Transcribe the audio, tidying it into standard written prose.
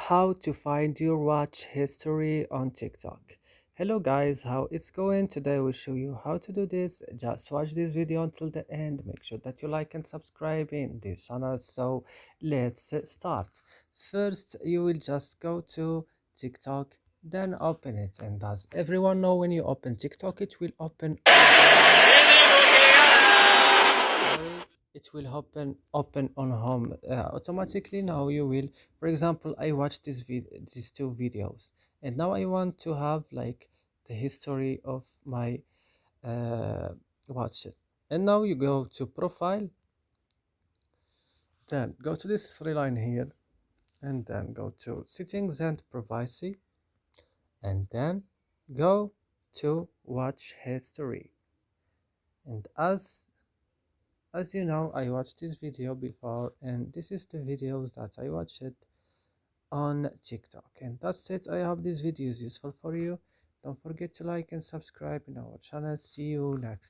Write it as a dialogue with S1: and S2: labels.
S1: How to find your watch history on TikTok. Hello guys, how it's going? Today we'll show you how to do this. Just watch this video until the end. Make sure that you like and subscribe in this channel. So let's start. First, you will just go to TikTok, then open it. And does everyone know when you open TikTok, it will open it will open on home automatically. Now you will, for example, I watched these two videos, and now I want to have like the history of my uh, watch it. And now you go to profile, then go to this three line here, and then go to settings and privacy, and then go to watch history. And as you know, I watched this video before, and this is the videos that I watched on TikTok. And that's it. I hope this video is useful for you. Don't forget to like and subscribe in our channel. See you next.